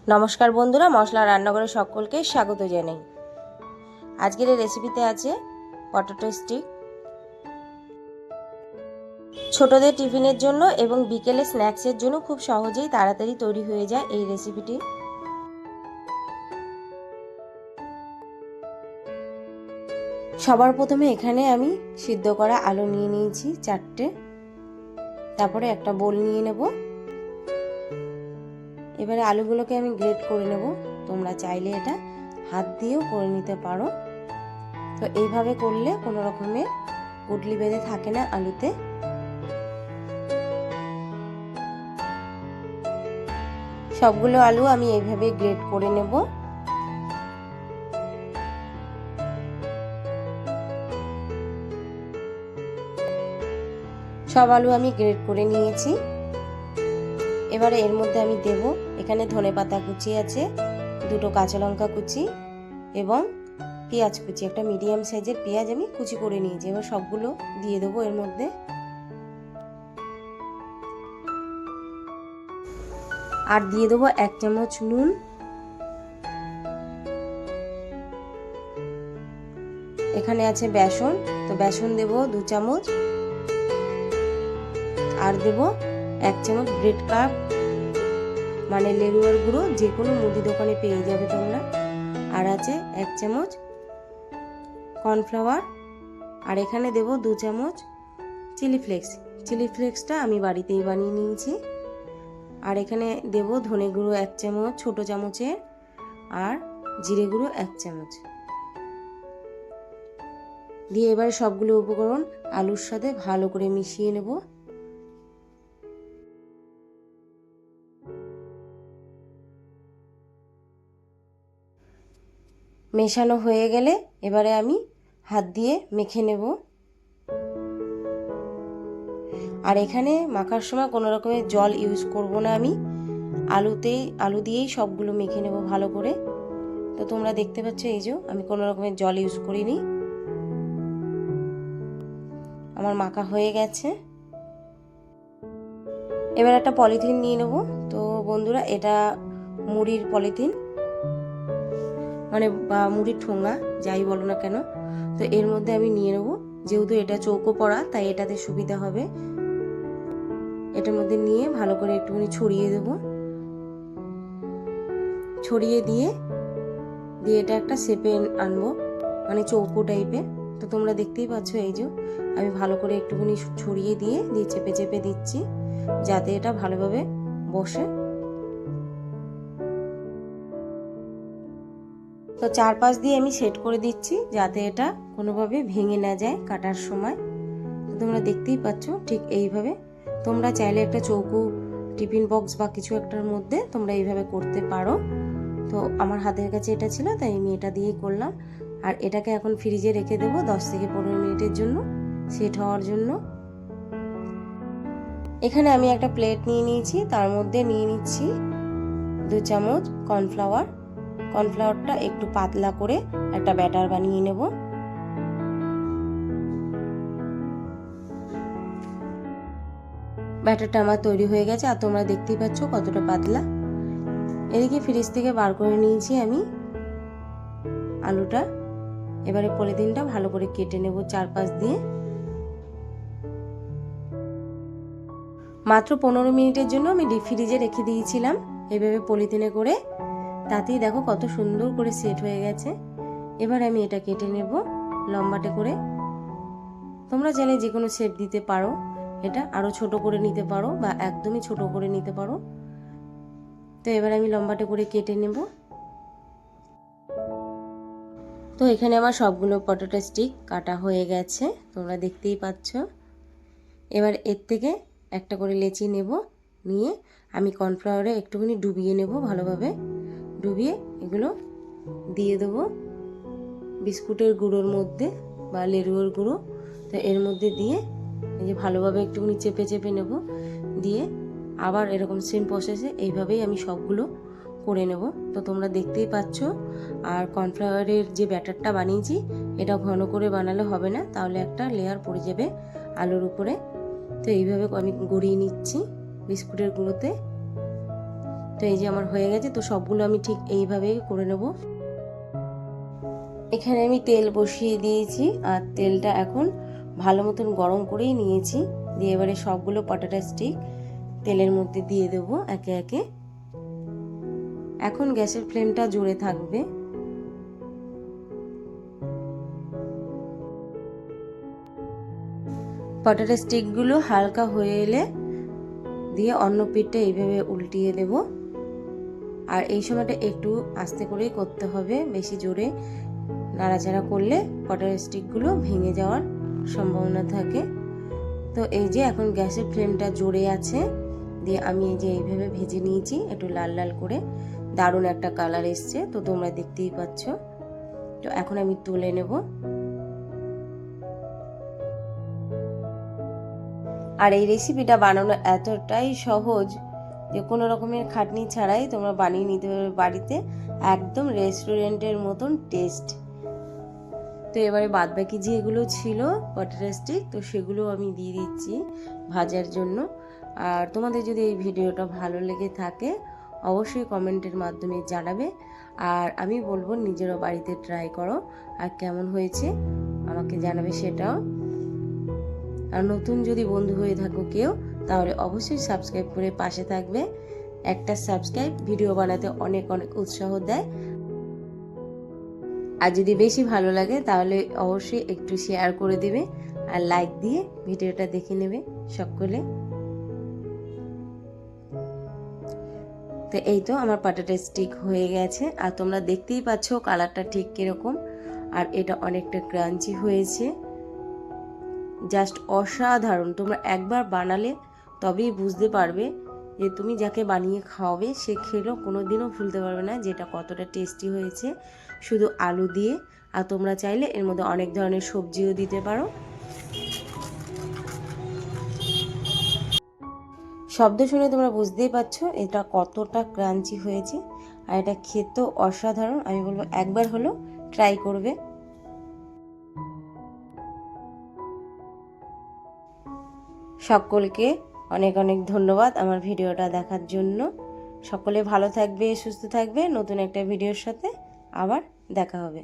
নমস্কার বন্ধুরা, মশলা রান্নাঘরে সকলকে স্বাগত জানাই। আজকের এই রেসিপিতে আছে পটেটো স্টিক। ছোটদের টিফিনের জন্য এবং বিকেলে স্ন্যাক্সের জন্য খুব সহজেই তাড়াতাড়ি তৈরি হয়ে যায় এই রেসিপিটি। সবার প্রথমে এখানে আমি সিদ্ধ করা আলু নিয়ে নিয়েছি 4টে। তারপরে একটা বোল নিয়ে নেব। এবারে আলুগুলোকে আমি গ্রেট করে নেব। তোমরা চাইলে এটা হাত দিয়েও করে নিতে পারো। তো এইভাবে করলে কোনো রকমের গুটলি বেঁধে থাকে না আলুতে। সবগুলো আলু আমি এইভাবে গ্রেট করে নেব। সব আলু আমি গ্রেট করে নিয়েছি। এবারে এর মধ্যে আমি দেব, এখানে ধনেপাতা কুচি আছে, 2টো কাঁচা লঙ্কা কুচি এবং পেঁয়াজ কুচি, একটা মিডিয়াম সাইজের পেঁয়াজ আমি কুচি করে নিয়েছি। এবার সবগুলো দিয়ে দেবো এর মধ্যে। আর দিয়ে দেবো 1 চামচ নুন। এখানে আছে বেসন, তো বেসন দেব 2 চামচ। আর দেব 1 চামচ ব্রেড ক্রাম্ব মানে লেবুর গুঁড়ো, যে কোনো মুদি দোকানে পেয়ে যাবে তোমরা। আর আছে 1 চামচ কর্নফ্লাওয়ার। আর এখানে দেব 2 চামচ চিলি ফ্লেক্স। চিলি ফ্লেক্সটা আমি বাড়িতেই বানিয়ে নিয়েছি। আর এখানে দেব ধনে গুঁড়ো 1 চামচ ছোট চামচের, আর জিরে গুঁড়ো 1 চামচ দিয়ে এবার সবগুলো উপকরণ আলুর সাথে ভালো করে মিশিয়ে নেব। মেশানো হয়ে গেলে এবারে আমি হাত দিয়ে মেখে নেব। আর এখানে মাখার সময় কোনো রকমের জল ইউজ করব না আমি, আলু দিয়েই সবগুলো মেখে নেব ভালো করে। তো তোমরা দেখতে পাচ্ছ এই যে আমি কোনো রকমের জল ইউজ করিনি। আমার মাখা হয়ে গেছে। এবার একটা পলিথিন নিয়ে নেব। তো বন্ধুরা, এটা মুড়ির পলিথিন মানে বা মুড়ির ঠোঙা, যাই বলো না কেন। তো এর মধ্যে আমি নিয়ে নেব, যেহেতু এটা চৌকো পড়া তাই এটাতে সুবিধা হবে। এটার মধ্যে নিয়ে ভালো করে একটুখানি ছড়িয়ে দেব। ছড়িয়ে দিয়ে এটা একটা শেপে আনবো, মানে চৌকো টাইপের। তো তোমরা দেখতেই পাচ্ছ এই যে আমি ভালো করে একটুখানি ছড়িয়ে দিয়ে চেপে চেপে দিচ্ছি যাতে এটা ভালোভাবে বসে। তো চারপাশ দিয়ে আমি সেট করে দিচ্ছি যাতে এটা কোনোভাবে ভেঙে না যায় কাটার সময়। তোমরা দেখতেই পাচ্ছ ঠিক এইভাবে। তোমরা চাইলে একটা চৌকো টিফিন বক্স বা কিছু একটার মধ্যে তোমরা এইভাবে করতে পারো। তো আমার হাতের কাছে এটা ছিল তাই আমি এটা দিয়েই করলাম। আর এটাকে এখন ফ্রিজে রেখে দেবো 10 থেকে 15 মিনিটের জন্য সেট হওয়ার জন্য। এখানে আমি একটা প্লেট নিয়ে নিয়েছি, তার মধ্যে নিয়ে নিচ্ছি 2 চামচ কর্নফ্লাওয়ার। কর্নফ্লাওয়ারটা একটু পাতলা করে একটা ব্যাটার বানিয়ে নেব। ব্যাটারটা আমার তৈরি হয়ে গেছে, আর তোমরা দেখতেই পাচ্ছ কতটা পাতলা। এদিকে ফ্রিজ থেকে বার করে নিয়েছি আমি আলুটা। এবারে পলিথিনটা ভালো করে কেটে নেব চারপাশ দিয়ে। মাত্র 15 মিনিটের জন্য আমি ডিপ ফ্রিজে রেখে দিয়েছিলাম এইভাবে পলিথিনে করে। তাতেই দেখো কত সুন্দর করে সেট হয়ে গেছে। এবার আমি এটা কেটে নেব লম্বাটে করে। তোমরা চাইলে যে কোনো শেপ দিতে পারো, এটা আরো ছোট করে নিতে পারো বা একদমই ছোট করে নিতে পারো। তো এবার আমি লম্বাটে করে কেটে নেব। তো এখানে আমার সবগুলো পটেটো স্টিক কাটা হয়ে গেছে, তোমরা দেখতেই পাচ্ছ। এবার এর থেকে একটা করে লেচি নেব, নিয়ে আমি কর্নফ্লাওয়ারে একটুখানি ডুবিয়ে নেব ভালোভাবে। ডুবিয়ে এগুলো দিয়ে দেবো বিস্কুটের গুঁড়োর মধ্যে বা লেবুর গুঁড়ো। তো এর মধ্যে দিয়ে এই যে ভালোভাবে একটুখানি চেপে চেপে নেব। দিয়ে আবার এরকম সেম প্রসেসে এইভাবেই আমি সবগুলো করে নেব। তো তোমরা দেখতেই পাচ্ছ। আর কর্নফ্লাওয়ারের যে ব্যাটারটা বানিয়েছি এটা ঘন করে বানালে হবে না, তাহলে একটা লেয়ার পড়ে যাবে আলুর উপরে। তো এইভাবে আমি গড়িয়ে নিচ্ছি বিস্কুটের গুঁড়োতে। তো এই যে আমার হয়ে গেছে। তো সবগুলো আমি ঠিক এইভাবেই করে নেব। এখানে আমি তেল বসিয়ে দিয়েছি আর তেলটা এখন ভালো মতন গরম করেই নিয়েছি। দিয়ে এবারে সবগুলো পটেটো স্টিক তেলের মধ্যে দিয়ে দেব একে একে। এখন গ্যাসের ফ্লেমটা জোরে থাকবে। পটেটো স্টিকগুলো হালকা হয়ে এলে দিয়ে অন্য পিঠটা এইভাবে উল্টিয়ে দেব। আর এই সময়টা একটু আস্তে করেই করতে হবে, বেশি জোরে নাড়াচাড়া করলে পটেটো স্টিকগুলো ভেঙে যাওয়ার সম্ভাবনা থাকে। তো এই যে এখন গ্যাসের ফ্লেমটা জোরে আছে, দিয়ে আমি এই যে এইভাবে ভেজে নিয়েছি একটু লাল লাল করে, দারুণ একটা কালার এসছে। তো তোমরা দেখতেই পাচ্ছ। তো এখন আমি তুলে নেব। আর এই রেসিপিটা বানানো এতটাই সহজ যে কোনো রকমের খাটনি ছাড়াই তোমরা বানিয়ে নিতে পারবে বাড়িতে, একদম রেস্টুরেন্টের মতন টেস্ট। তো এবারে বাদবাকি যেগুলো ছিল পটেটো স্টিক, তো সেগুলো আমি দিয়ে দিচ্ছি ভাজার জন্য। আর তোমাদের যদি এই ভিডিওটা ভালো লেগে থাকে অবশ্যই কমেন্টের মাধ্যমে জানাবে। আর আমি বলবো নিজেরও বাড়িতে ট্রাই করো, আর কেমন হয়েছে আমাকে জানাবে সেটাও। আর নতুন যদি বন্ধু হয়ে থাকো কেউ, তাহলে অবশ্যই সাবস্ক্রাইব করে পাশে থাকবে। একটা সাবস্ক্রাইব ভিডিও বানাতে অনেক অনেক উৎসাহ দেয়। আর যদি বেশি ভালো লাগে তাহলে অবশ্যই একটু শেয়ার করে দিবে আর লাইক দিয়ে ভিডিওটা দেখে নেবে সকলে। তো এই তো আমার পটেটো স্টিক হয়ে গেছে। আর তোমরা দেখতেই পাচ্ছ কালারটা ঠিক কিরকম, আর এটা অনেকটা ক্রাঞ্চি হয়েছে, জাস্ট অসাধারণ। তোমরা একবার বানালে তবেই বুঝতে পারবে যে তুমি যাকে বানিয়ে খাওয়াবে সে খেলেও কোনোদিনও ভুলতে পারবে না যেটা কতটা টেস্টি হয়েছে শুধু আলু দিয়ে। আর তোমরা চাইলে এর মধ্যে অনেক ধরনের সবজিও দিতে পারো। শব্দ শুনে তোমরা বুঝতেই পারছো এটা কতটা ক্রাঞ্চি হয়েছে, আর এটা খেতেও অসাধারণ। আমি বলবো একবার হলো ট্রাই করবে। সকলকে অনেক অনেক ধন্যবাদ আমার ভিডিওটা দেখার জন্য। সকলে ভালো থাকবে, সুস্থ থাকবে। নতুন একটা ভিডিওর সাথে আবার দেখা হবে।